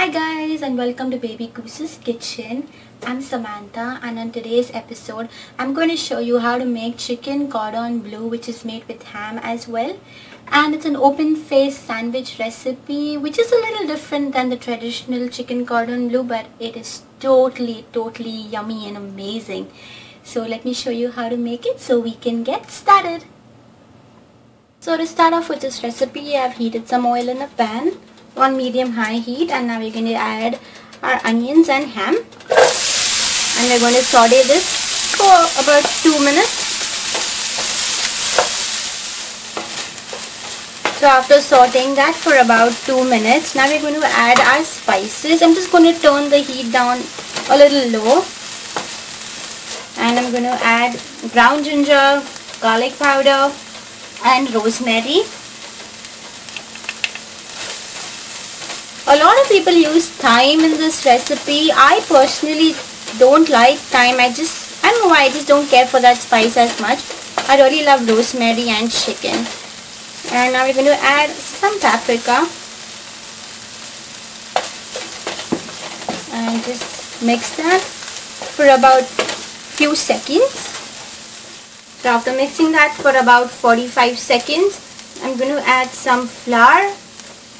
Hi guys, and welcome to Baby Goose's Kitchen. I'm Samantha, and on today's episode I'm going to show you how to make chicken cordon bleu, which is made with ham as well. And it's an open face sandwich recipe which is a little different than the traditional chicken cordon bleu, but it is totally yummy and amazing. So let me show you how to make it so we can get started. So to start off with this recipe, I've heated some oil in a pan on medium-high heat, and now we're going to add our onions and ham, and we're going to saute this for about 2 minutes. So after sauteing that for about 2 minutes, now we're going to add our spices. I'm just going to turn the heat down a little low, and I'm going to add ground ginger, garlic powder and rosemary. A lot of people use thyme in this recipe. I personally don't like thyme. I don't know why, I just don't care for that spice as much. I really love rosemary and chicken. And now we're going to add some paprika. And just mix that for about few seconds. So after mixing that for about 45 seconds, I'm going to add some flour.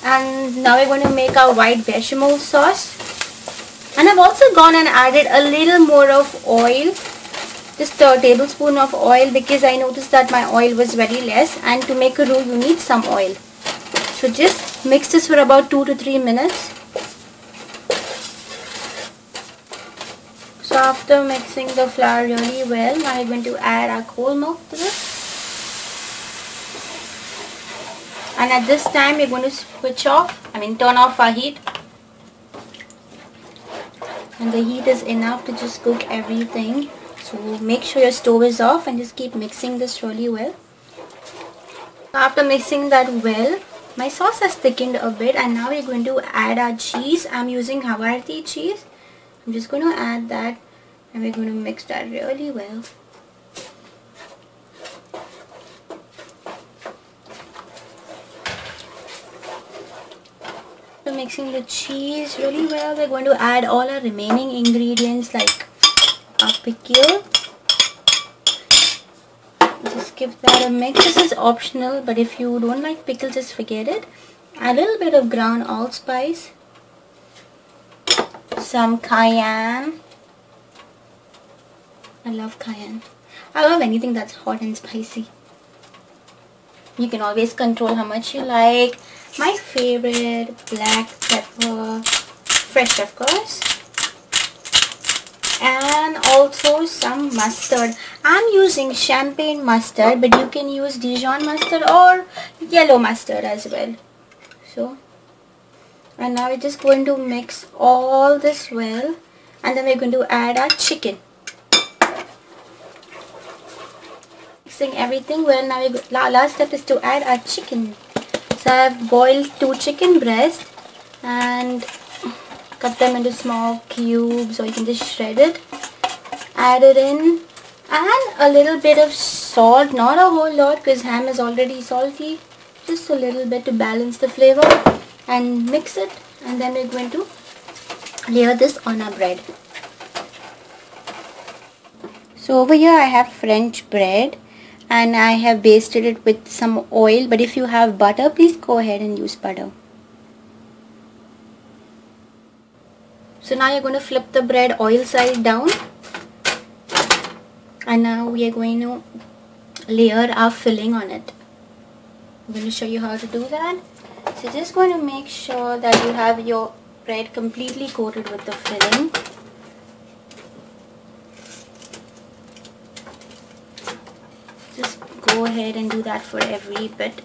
And now we're going to make our white bechamel sauce. And I've also gone and added a little more of oil, just a tablespoon of oil, because I noticed that my oil was very less, and to make a roux you need some oil. So just mix this for about 2 to 3 minutes. So after mixing the flour really well, now we're going to add our cold milk to this. And at this time we're going to turn off our heat. And the heat is enough to just cook everything. So make sure your stove is off and just keep mixing this really well. After mixing that well, my sauce has thickened a bit, and now we're going to add our cheese. I'm using havarti cheese. I'm just going to add that, and we're going to mix that really well. Mixing the cheese really well, we're going to add all our remaining ingredients like our pickle. Just give that a mix. This is optional, but if you don't like pickle, just forget it. Add a little bit of ground allspice, some cayenne. I love cayenne. I love anything that's hot and spicy. You can always control how much you like. My favorite, black pepper, fresh of course, and also some mustard. I'm using champagne mustard, but you can use Dijon mustard or yellow mustard as well. So, and now we're just going to mix all this well, and then we're going to add our chicken. Mixing everything well, now last step is to add our chicken. So I've boiled 2 chicken breasts and cut them into small cubes, or you can just shred it. Add it in, and a little bit of salt, not a whole lot because ham is already salty, just a little bit to balance the flavor, and mix it, and then we're going to layer this on our bread. So over here I have French bread, and I have basted it with some oil, but if you have butter, please go ahead and use butter. So now you're going to flip the bread oil side down, and now we are going to layer our filling on it. I'm going to show you how to do that. So just going to make sure that you have your bread completely coated with the filling. Go ahead and do that for every bit.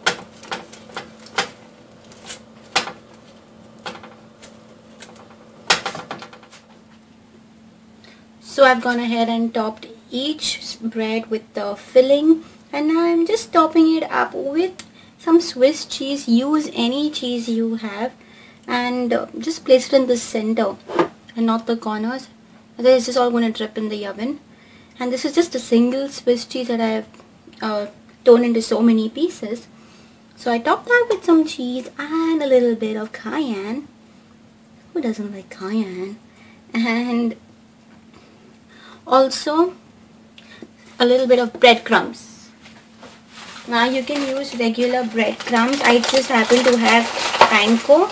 So I've gone ahead and topped each bread with the filling, and now I'm just topping it up with some Swiss cheese. Use any cheese you have, and just place it in the center and not the corners. Otherwise it's just all going to drip in the oven. And this is just a single Swiss cheese that I have torn into so many pieces. So I top that with some cheese and a little bit of cayenne. Who doesn't doesn't like cayenne. And also a little bit of breadcrumbs. Now you can use regular breadcrumbs. I just happen to have panko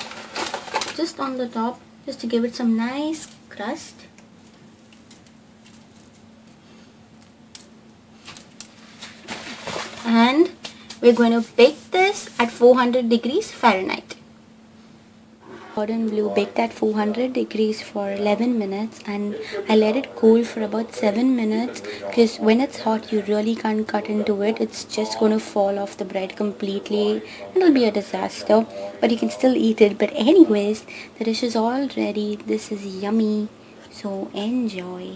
just on the top, just to give it some nice crust. And we're going to bake this at 400 degrees Fahrenheit. Cordon bleu baked at 400 degrees for 11 minutes, and I let it cool for about 7 minutes because when it's hot you really can't cut into it. It's just going to fall off the bread completely. It'll be a disaster, but you can still eat it. But anyways, the dish is all ready. This is yummy, so enjoy.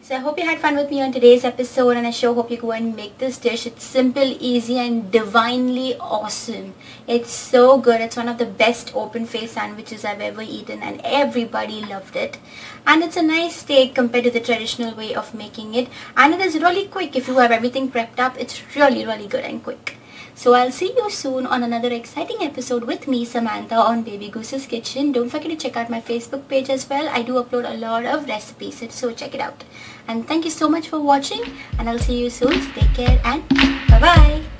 So I hope you had fun with me on today's episode, and I sure hope you go and make this dish. It's simple, easy, and divinely awesome. It's so good. It's one of the best open-faced sandwiches I've ever eaten, and everybody loved it. And it's a nice take compared to the traditional way of making it, and it is really quick. If you have everything prepped up, it's really good and quick. So I'll see you soon on another exciting episode with me, Samantha, on Baby Goose's Kitchen. Don't forget to check out my Facebook page as well. I do upload a lot of recipes, so check it out. And thank you so much for watching, and I'll see you soon. So take care and bye-bye.